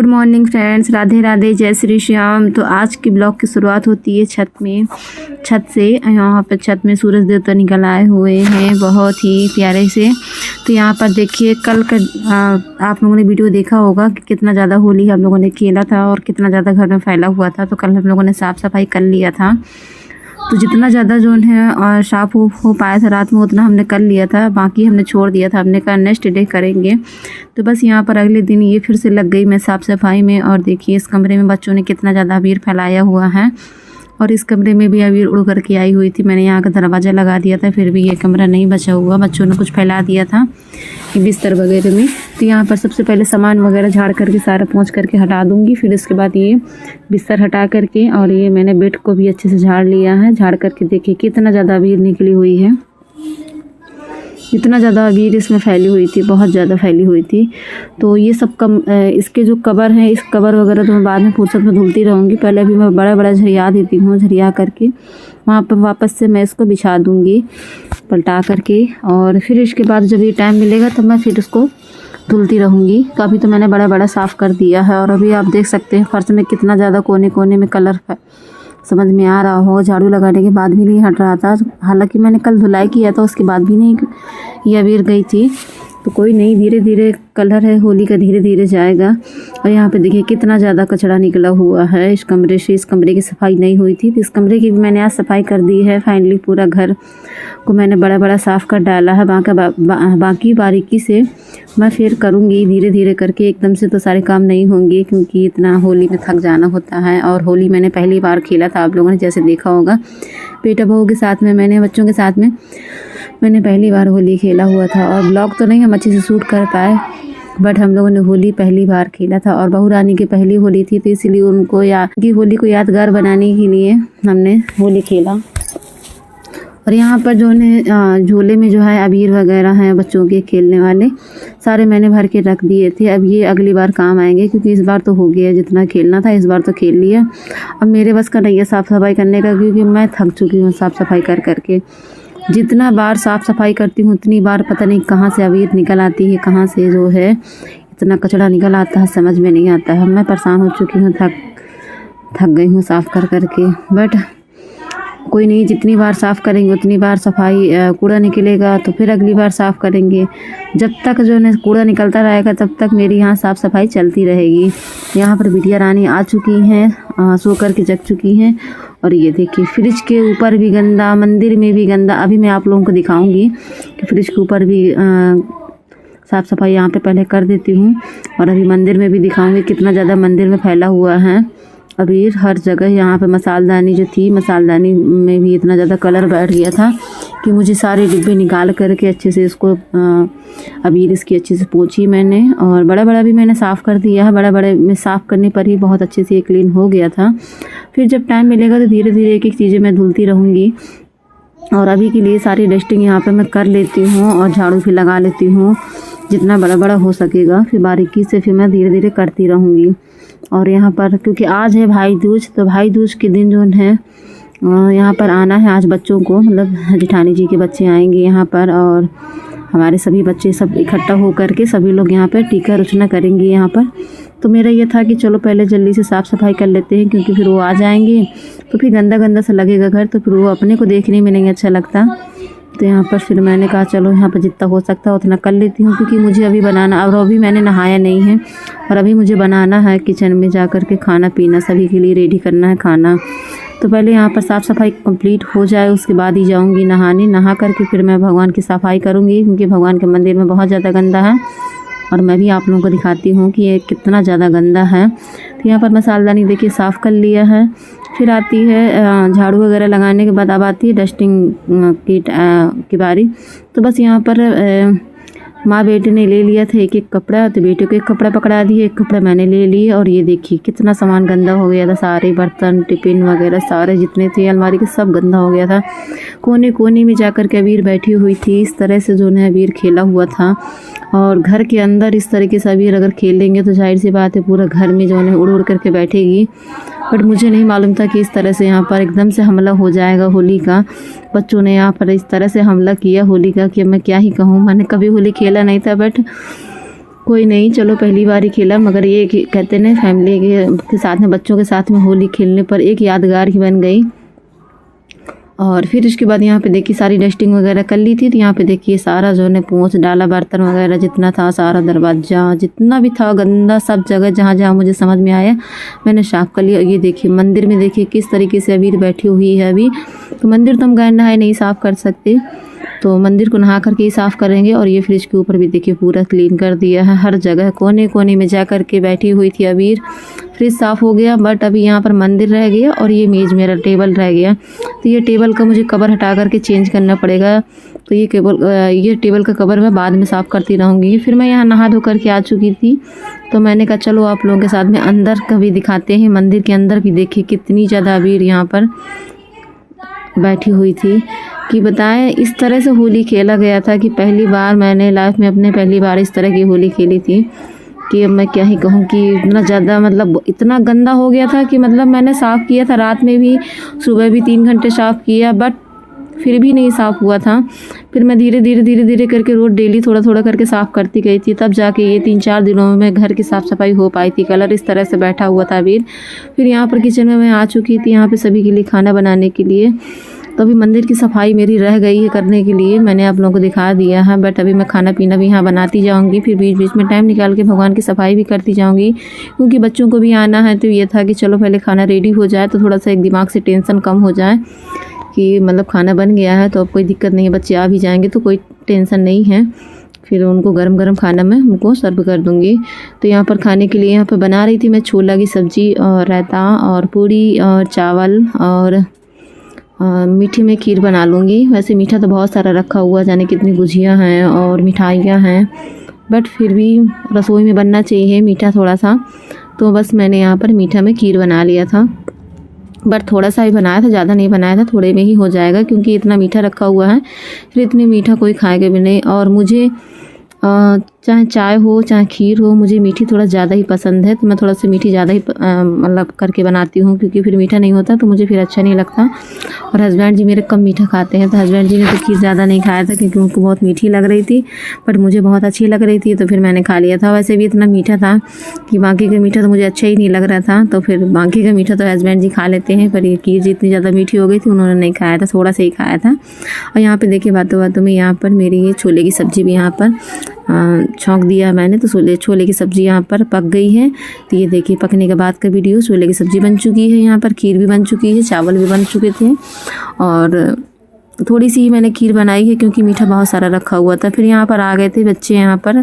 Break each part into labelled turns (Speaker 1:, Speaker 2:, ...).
Speaker 1: Good morning friends, Radhe Radhe, जय श्री श्याम। तो आज की ब्लॉग की शुरुआत होती है छत से। यहाँ पर छत में सूरज देवता निकल आए हुए हैं बहुत ही प्यारे से। तो यहाँ पर देखिए कल का आप लोगों ने वीडियो देखा होगा कि कितना ज़्यादा होली हम लोगों ने खेला था और कितना ज़्यादा घर में फैला हुआ था। तो कल हम लोगों ने साफ़ सफाई कर लिया था। तो जितना ज़्यादा जो है और साफ़ हो पाया था रात में उतना हमने कर लिया था, बाकी हमने छोड़ दिया था। हमने कहा नेक्स्ट डे करेंगे। तो बस यहाँ पर अगले दिन ये फिर से लग गई मैं साफ़ सफाई में। और देखिए इस कमरे में बच्चों ने कितना ज़्यादा अबीर फैलाया हुआ है और इस कमरे में भी अबीर उड़ करके आई हुई थी। मैंने यहाँ का दरवाज़ा लगा दिया था, फिर भी ये कमरा नहीं बचा हुआ, बच्चों ने कुछ फैला दिया था बिस्तर वगैरह में। तो यहाँ पर सबसे पहले सामान वगैरह झाड़ करके सारा पोंछ करके हटा दूँगी। फिर इसके बाद ये बिस्तर हटा करके और ये मैंने बेड को भी अच्छे से झाड़ लिया है। झाड़ करके देखिए कितना ज़्यादा अबीर निकली हुई है, इतना ज़्यादा अबीर इसमें फैली हुई थी, बहुत ज़्यादा फैली हुई थी। तो ये सब इसके जो कवर हैं, इस कवर वगैरह तो मैं बाद में फुर्सत में धुलती रहूँगी। पहले भी मैं बड़ा बड़ा झरिया देती हूँ, झरिया करके वहाँ पर वापस से मैं इसको बिछा दूँगी पलटा करके। और फिर इसके बाद जब ये टाइम मिलेगा तब मैं फिर इसको धुलती रहूँगी। तो अभी तो मैंने बड़ा बड़ा साफ़ कर दिया है। और अभी आप देख सकते हैं फर्श में कितना ज़्यादा कोने कोने में कलर समझ में आ रहा हो। झाड़ू लगाने के बाद भी नहीं हट रहा था, हालांकि मैंने कल धुलाई किया था उसके बाद भी नहीं ये अबीर गई थी। तो कोई नहीं, धीरे धीरे कलर है होली का, धीरे धीरे जाएगा। और यहाँ पे देखिए कितना ज़्यादा कचरा निकला हुआ है इस कमरे से। इस कमरे की सफाई नहीं हुई थी तो इस कमरे की भी मैंने आज सफाई कर दी है। फाइनली पूरा घर को मैंने बड़ा बड़ा साफ़ कर डाला है। बाकी बारीकी से मैं फिर करूँगी धीरे धीरे करके, एकदम से तो सारे काम नहीं होंगे क्योंकि इतना होली में थक जाना होता है। और होली मैंने पहली बार खेला था, आप लोगों ने जैसे देखा होगा बेटा बहू के साथ में, मैंने बच्चों के साथ में मैंने पहली बार होली खेला हुआ था। और ब्लॉग तो नहीं हम अच्छे से शूट कर पाए, बट हम लोगों ने होली पहली बार खेला था। और बहू रानी की पहली होली थी तो इसलिए उनको होली को यादगार बनाने के लिए हमने होली खेला। और यहाँ पर जो है झोले में जो है अबीर वगैरह हैं बच्चों के खेलने वाले, सारे मैंने भर के रख दिए थे। अब ये अगली बार काम आएंगे क्योंकि इस बार तो हो गया जितना खेलना था, इस बार तो खेल लिया। अब मेरे बस का नहीं है साफ़ सफाई करने का क्योंकि मैं थक चुकी हूँ साफ़ सफाई कर करके। जितना बार साफ़ सफाई करती हूँ उतनी बार पता नहीं कहाँ से अबीर निकल आती है, कहाँ से जो है इतना कचरा निकल आता है, समझ में नहीं आता है। मैं परेशान हो चुकी हूँ, थक गई हूँ साफ़ कर करके। बट कोई नहीं, जितनी बार साफ़ करेंगे उतनी बार सफाई कूड़ा निकलेगा तो फिर अगली बार साफ़ करेंगे। जब तक जो है कूड़ा निकलता रहेगा तब तक मेरी यहाँ साफ़ सफाई चलती रहेगी। यहाँ पर बिटिया रानी आ चुकी हैं, सो कर के जग चुकी हैं। और ये देखिए फ्रिज के ऊपर भी गंदा, मंदिर में भी गंदा। अभी मैं आप लोगों को दिखाऊंगी कि फ्रिज के ऊपर भी साफ़ सफाई यहाँ पे पहले कर देती हूँ। और अभी मंदिर में भी दिखाऊंगी कितना ज़्यादा मंदिर में फैला हुआ है अबीर हर जगह। यहाँ पे मसालदानी जो थी, मसालदानी में भी इतना ज़्यादा कलर बैठ गया था कि मुझे सारे डिब्बे निकाल करके अच्छे से इसको अबीर इसकी अच्छे से पोंछी मैंने। और बड़ा बड़ा भी मैंने साफ़ कर दिया है, बड़ा बड़े में साफ़ करने पर ही बहुत अच्छे से ये क्लीन हो गया था। फिर जब टाइम मिलेगा तो धीरे धीरे एक एक चीज़ें मैं धुलती रहूँगी। और अभी के लिए सारी डस्टिंग यहाँ पे मैं कर लेती हूँ और झाड़ू भी लगा लेती हूँ जितना बड़ा बड़ा हो सकेगा। फिर बारीकी से फिर मैं धीरे धीरे करती रहूँगी। और यहाँ पर क्योंकि आज है भाई दूज, तो भाई दूज के दिन जो है यहाँ पर आना है आज बच्चों को, मतलब जेठानी जी के बच्चे आएंगे यहाँ पर। और हमारे सभी बच्चे सब इकट्ठा हो करके सभी लोग यहाँ पर टीका रचना करेंगे यहाँ पर। तो मेरा ये था कि चलो पहले जल्दी से साफ़ सफाई कर लेते हैं क्योंकि फिर वो आ जाएंगे तो फिर गंदा गंदा सा लगेगा घर, तो फिर वो अपने को देखने में नहीं अच्छा लगता। तो यहाँ पर फिर मैंने कहा चलो यहाँ पर जितना हो सकता है उतना कर लेती हूँ क्योंकि मुझे अभी बनाना, और अभी मैंने नहाया नहीं है और अभी मुझे बनाना है किचन में जा कर के खाना पीना, सभी के लिए रेडी करना है खाना। तो पहले यहाँ पर साफ़ सफाई कंप्लीट हो जाए उसके बाद ही जाऊँगी नहाने। नहा करके फिर मैं भगवान की सफाई करूँगी क्योंकि भगवान के मंदिर में बहुत ज़्यादा गंदा है। और मैं भी आप लोगों को दिखाती हूँ कि ये कितना ज़्यादा गंदा है। तो यहाँ पर मसालदानी देखिए साफ़ कर लिया है। फिर आती है झाड़ू वगैरह लगाने के बाद अब आती है डस्टिंग की बारी। तो बस यहाँ पर माँ बेटे ने ले लिया था एक एक कपड़ा, तो बेटे को एक कपड़ा पकड़ा दिया, एक कपड़ा मैंने ले लिया। और ये देखिए कितना सामान गंदा हो गया था, सारे बर्तन टिफिन वगैरह सारे जितने थे अलमारी के सब गंदा हो गया था। कोने कोने में जाकर के अबीर बैठी हुई थी, इस तरह से जो है अबीर खेला हुआ था। और घर के अंदर इस तरीके से अबीर अगर खेलेंगे तो जाहिर सी बात है पूरा घर में जो है उड़ उड़ करके बैठेगी। बट मुझे नहीं मालूम था कि इस तरह से यहाँ पर एकदम से हमला हो जाएगा होली का। बच्चों ने यहाँ पर इस तरह से हमला किया होली का कि मैं क्या ही कहूँ। मैंने कभी होली खेला नहीं था, बट कोई नहीं, चलो पहली बार ही खेला, मगर ये कहते हैं ना फैमिली के साथ में, बच्चों के साथ में होली खेलने पर एक यादगार ही बन गई। और फिर उसके बाद यहाँ पे देखिए सारी डस्टिंग वगैरह कर ली थी। तो यहाँ पे देखिए सारा जो है पोंछ डाला, बर्तन वगैरह जितना था, सारा दरवाज़ा जितना भी था गंदा, सब जगह जहाँ जहाँ मुझे समझ में आया मैंने साफ़ कर लिया। ये देखिए मंदिर में देखिए किस तरीके से अबीर बैठी हुई है। अभी तो मंदिर तो हम गए नहाए नहीं साफ़ कर सकते, तो मंदिर को नहा करके ही साफ़ करेंगे। और ये फ्रिज के ऊपर भी देखिए पूरा क्लीन कर दिया है, हर जगह कोने कोने में जा कर के बैठी हुई थी अबीर। फ्रिज साफ़ हो गया, बट अभी यहाँ पर मंदिर रह गया और ये मेज़ मेरा टेबल रह गया। तो ये टेबल का मुझे कवर हटा करके चेंज करना पड़ेगा। तो ये टेबल का कवर मैं बाद में साफ़ करती रहूँगी। फिर मैं यहाँ नहा धो करके आ चुकी थी, तो मैंने कहा चलो आप लोगों के साथ में अंदर का भी दिखाते हैं। मंदिर के अंदर भी देखिए कितनी ज़्यादा अबीर यहाँ पर बैठी हुई थी कि बताएं इस तरह से होली खेला गया था कि पहली बार मैंने लाइफ में अपने पहली बार इस तरह की होली खेली थी कि अब मैं क्या ही कहूँ कि इतना ज़्यादा मतलब इतना गंदा हो गया था कि मतलब मैंने साफ़ किया था रात में भी, सुबह भी 3 घंटे साफ़ किया, बट फिर भी नहीं साफ़ हुआ था। फिर मैं धीरे धीरे करके रोज़ डेली थोड़ा थोड़ा करके साफ़ करती गई थी, तब जाके ये 3-4 दिनों में घर की साफ़ सफाई हो पाई थी। कलर इस तरह से बैठा हुआ था अबीर। फिर यहाँ पर किचन में मैं आ चुकी थी, यहाँ पे सभी के लिए खाना बनाने के लिए। तो अभी मंदिर की सफाई मेरी रह गई है करने के लिए, मैंने आप लोगों को दिखा दिया है, बट अभी मैं खाना पीना भी यहाँ बनाती जाऊँगी। फिर बीच बीच में टाइम निकाल के भगवान की सफाई भी करती जाऊँगी, क्योंकि बच्चों को भी आना है। तो ये था कि चलो पहले खाना रेडी हो जाए, तो थोड़ा सा एक दिमाग से टेंशन कम हो जाए कि मतलब खाना बन गया है तो अब कोई दिक्कत नहीं है, बच्चे आ भी जाएंगे तो कोई टेंशन नहीं है। फिर उनको गरम गरम खाना मैं उनको सर्व कर दूँगी। तो यहाँ पर खाने के लिए यहाँ पर बना रही थी मैं छोला की सब्ज़ी और रायता और पूड़ी और चावल और मीठे में खीर बना लूँगी। वैसे मीठा तो बहुत सारा रखा हुआ, जाने कितनी गुजिया हैं और मिठाइयाँ हैं, बट फिर भी रसोई में बनना चाहिए मीठा थोड़ा सा। तो बस मैंने यहाँ पर मीठा में खीर बना लिया था, बट थोड़ा सा ही बनाया था, ज़्यादा नहीं बनाया था, थोड़े में ही हो जाएगा क्योंकि इतना मीठा रखा हुआ है, फिर इतनी मीठा कोई खाएगा भी नहीं। और मुझे चाहे चाय हो चाहे खीर हो, मुझे मीठी थोड़ा ज़्यादा ही पसंद है, तो मैं थोड़ा सा मीठी ज़्यादा ही मतलब करके बनाती हूँ, क्योंकि फिर मीठा नहीं होता तो मुझे फिर अच्छा नहीं लगता। और हस्बैंड जी मेरे कम मीठा खाते हैं, तो हस्बैंड जी ने तो खीर ज़्यादा नहीं खाया था क्योंकि उनको बहुत मीठी लग रही थी, बट मुझे बहुत अच्छी लग रही थी, तो फिर मैंने खा लिया था। वैसे भी इतना मीठा था कि बाकी का मीठा तो मुझे अच्छा ही नहीं लग रहा था, तो फिर बाकी का मीठा तो हस्बैंड जी खा लेते हैं, पर ये खीर जितनी ज़्यादा मीठी हो गई थी उन्होंने नहीं खाया था, थोड़ा सा ही खाया था। और यहाँ पर देखिए बातों बातों में यहाँ पर मेरी ये छोले की सब्ज़ी भी यहाँ पर छौंक दिया मैंने, तो छोले की सब्ज़ी यहाँ पर पक गई है। तो ये देखिए पकने के बाद का वीडियो, छोले की सब्ज़ी बन चुकी है, यहाँ पर खीर भी बन चुकी है, चावल भी बन चुके थे और थोड़ी सी ही मैंने खीर बनाई है क्योंकि मीठा बहुत सारा रखा हुआ था। फिर यहाँ पर आ गए थे बच्चे, यहाँ पर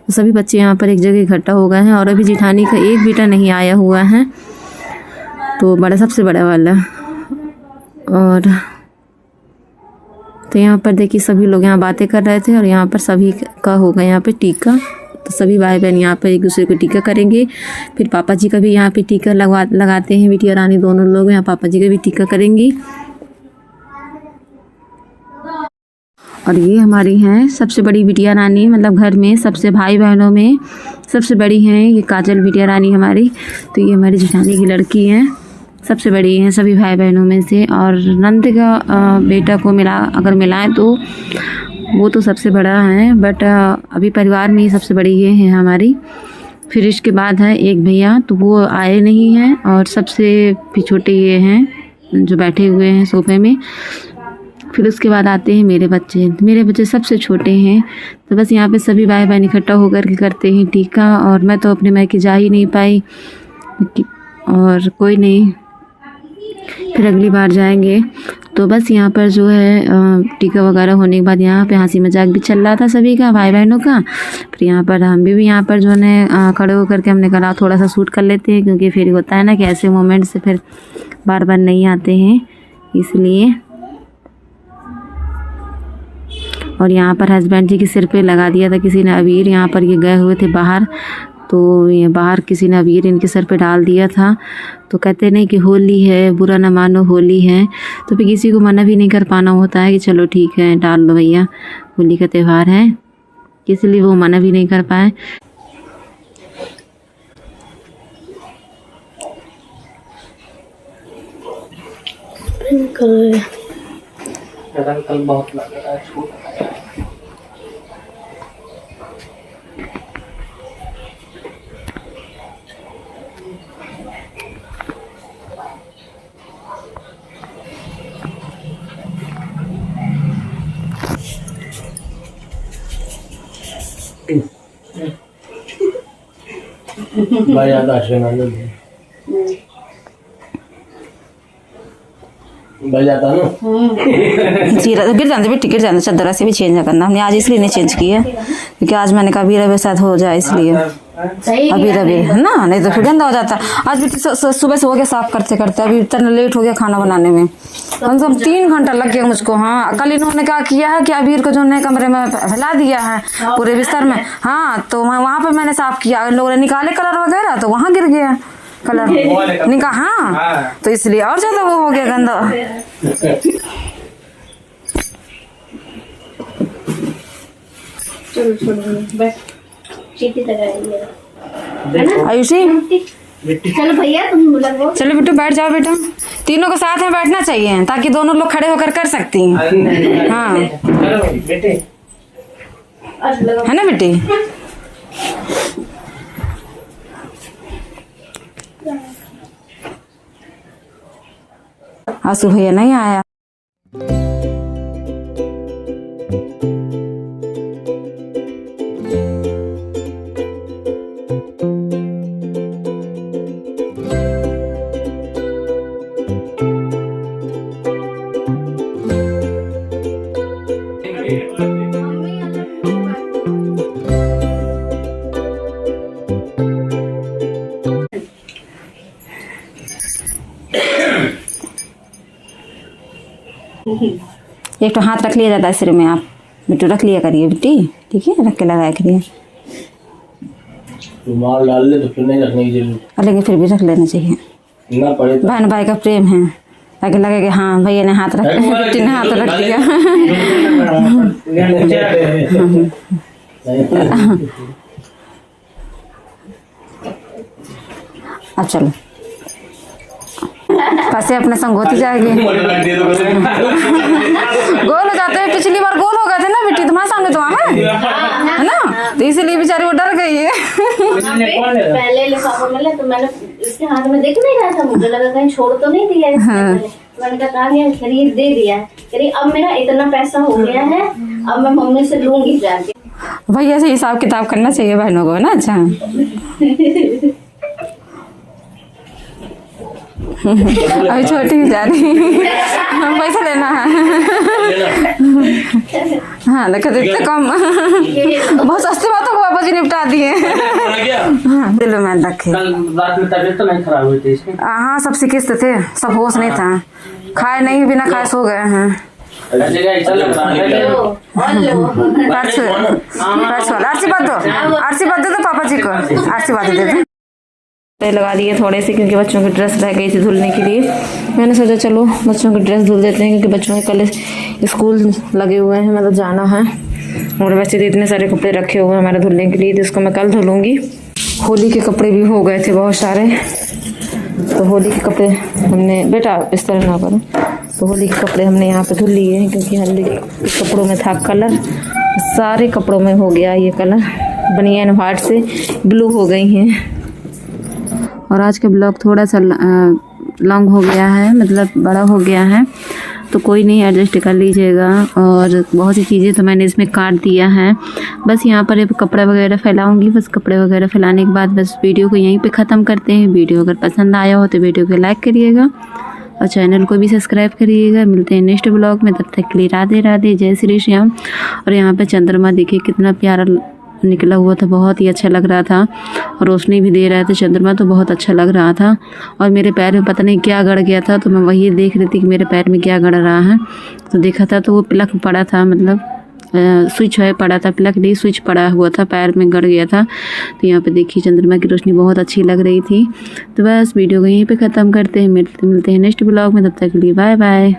Speaker 1: सभी बच्चे यहाँ पर एक जगह इकट्ठा हो गए हैं और अभी जिठानी का एक बेटा नहीं आया हुआ है, तो बड़ा सबसे बड़ा वाला। और तो यहाँ पर देखिए सभी लोग यहाँ बातें कर रहे थे और यहाँ पर सभी का होगा यहाँ पे टीका, तो सभी भाई बहन यहाँ पर एक दूसरे को टीका करेंगे। फिर पापा जी का भी यहाँ पे टीका लगाते हैं, बिटिया रानी दोनों लोग यहाँ पापा जी का भी टीका करेंगी। और ये हमारी हैं सबसे बड़ी बिटिया रानी, मतलब घर में सबसे भाई बहनों में सबसे बड़ी हैं ये काजल बिटिया रानी हमारी। तो ये हमारी जेठानी की लड़की हैं, सबसे बड़ी हैं सभी भाई बहनों में से। और नंद का बेटा को अगर मिलाएं तो वो तो सबसे बड़ा है, बट अभी परिवार में ही सबसे बड़ी ये है हमारी। फिर इसके बाद है एक भैया, तो वो आए नहीं हैं, और सबसे भी छोटे ये हैं जो बैठे हुए हैं सोफे में। फिर उसके बाद आते हैं मेरे बच्चे सबसे छोटे हैं। तो बस यहाँ पे सभी भाई बहन इकट्ठा होकर के करते हैं टीका, और मैं तो अपने मायके जा ही नहीं पाई, और कोई नहीं, फिर अगली बार जाएंगे। तो बस यहाँ पर जो है टीका वगैरह होने के बाद यहाँ पे हंसी मजाक भी चल रहा था सभी का, भाई बहनों का। फिर यहाँ पर हम भी यहाँ पर जो है खड़े होकर के हमने कहा थोड़ा सा शूट कर लेते हैं, क्योंकि फिर होता है ना कि ऐसे मोमेंट से फिर बार बार नहीं आते हैं, इसलिए। और यहाँ पर हस्बैंड जी के सिर पे लगा दिया था किसी ने अबीर, यहाँ पर ये गए हुए थे बाहर, तो ये बाहर किसी ने अबीर इनके सर पे डाल दिया था। तो कहते नहीं कि होली है, बुरा न मानो होली है, तो फिर किसी को मना भी नहीं कर पाना होता है कि चलो ठीक है डाल लो भैया, होली का त्यौहार है, इसलिए वो मना भी नहीं कर पाए।
Speaker 2: कल बहुत लग रहा है। भाई ज्यादा आश्रम भाई जाता ना
Speaker 3: जीरा गिर जाते बेटी, गिर जाते। चादर से भी चेंज करना हमने आज इसलिए नहीं चेंज किया क्योंकि आज मैंने कहा अभी रवि साथ हो जाए, इसलिए अभी रवि है ना, नहीं तो फिर गंदा हो जाता। आज बेटी सुबह से हो गया साफ करते करते, अभी इतना लेट हो गया खाना बनाने में, कम से कम 3 घंटा लग गया मुझको। हाँ कल इन्होंने क्या किया है कि अबीर को जो नए कमरे में फैला दिया है पूरे बिस्तर में। हाँ तो वहाँ पर मैंने साफ किया, इन लोगों ने निकाले कलर वगैरह तो वहाँ गिर गया कलर निकाह। हाँ तो इसलिए और ज्यादा वो हो गया गंदा। आयुषी
Speaker 4: चलो भैया तुम लगो।
Speaker 3: चलो बेटू बैठ जाओ बेटा, तीनों को साथ में बैठना चाहिए ताकि दोनों लोग खड़े होकर कर सकती हैं। हाँ है ना बेटी। आंसू भैया नहीं आया। एक तो हाथ रख लिया जाता है सिर में, आप बेटू रख लिया करिए बेटी, ठीक है, रख के लगाया करिए।
Speaker 2: रुमाल डाल ले तो फिर नहीं रखने की जरूरत,
Speaker 3: लेकिन फिर भी रख लेना चाहिए,
Speaker 2: ना पड़े तो।
Speaker 3: बहन भाई का प्रेम है, ताकि लगे कि हाँ भैया ने हाथ रख, बेटी ने हाथ रख दिया। अब चलो कैसे अपने संग होती जाएगी। गोल हो जाते हैं, पिछली बार गोल हो गए थे ना बेटी तुम्हारे सामने तो वहाँ है ना, तो इसीलिए बेचारी वो डर गई है।
Speaker 4: पहले लिफाफा मिला तो मैंने इसके हाथ में देख नहीं रहा था, मुझे लगा कहीं छोड़ तो नहीं दिया है। मैंने कहा खरीद दे दिया है, अब मेरा इतना पैसा हो गया है, अब मैं मम्मी से लूंगी जाके।
Speaker 3: भाई ऐसे हिसाब किताब करना चाहिए बहनों को ना। अच्छा अभी छोटी ही जा रही, पैसा लेना है। हाँ देखो इतने कम, बहुत सस्ती बातों को बाबा जी निपटा दिए। हाँ दिल में रखे।
Speaker 2: कल रात में तबीयत तो नहीं खराब हुई थी इसकी?
Speaker 3: हाँ सब शिकिस्त थे, सब होश नहीं था, खाए नहीं बिना खाए सो गए हैं। आशीर्वाद दे दो पापा जी को, आशीर्वाद दे दो। लगा दिए थोड़े से क्योंकि बच्चों की ड्रेस रह गई थी धुलने के लिए। मैंने सोचा चलो बच्चों की ड्रेस धुल देते हैं क्योंकि बच्चों के कल स्कूल लगे हुए हैं, मतलब जाना है। और वैसे तो इतने सारे कपड़े रखे हुए हैं हमारे धुलने के लिए, तो इसको मैं कल धुलूँगी। होली के कपड़े भी हो गए थे बहुत सारे, तो होली के कपड़े हमने, बेटा इस तरह ना करो, तो होली के कपड़े हमने यहाँ पे धुल लिए हैं क्योंकि होली के कपड़ों में था कलर, सारे कपड़ों में हो गया ये कलर, बनियान वाइट से ब्लू हो गई हैं।
Speaker 1: और आज का ब्लॉग थोड़ा सा लॉन्ग हो गया है, मतलब बड़ा हो गया है, तो कोई नहीं, एडजस्ट कर लीजिएगा। और बहुत सी चीज़ें तो मैंने इसमें काट दिया है, बस यहाँ पर कपड़ा वगैरह फैलाऊंगी। बस कपड़े वगैरह फैलाने के बाद बस वीडियो को यहीं पे ख़त्म करते हैं। वीडियो अगर पसंद आया हो तो वीडियो को लाइक करिएगा और चैनल को भी सब्सक्राइब करिएगा। मिलते हैं नेक्स्ट ब्लॉग में, तब तक के लिए राधे राधे, जय श्री श्याम। और यहाँ पे चंद्रमा देखिए कितना प्यारा निकला हुआ था, बहुत ही अच्छा लग रहा था, और रोशनी भी दे रहा था चंद्रमा, तो बहुत अच्छा लग रहा था। और मेरे पैर में पता नहीं क्या गड़ गया था, तो मैं वही देख रही थी कि मेरे पैर में क्या गड़ रहा है। तो देखा था तो वो प्लग पड़ा था, मतलब स्विच है पड़ा था, प्लग नहीं स्विच पड़ा हुआ था, पैर में गड़ गया था। तो यहाँ पे देखिए चंद्रमा की रोशनी बहुत अच्छी लग रही थी। तो बस वीडियो को यहीं पे ख़त्म करते हैं, मिलते हैं नेक्स्ट ब्लॉग में, तब तक के लिए बाय बाय।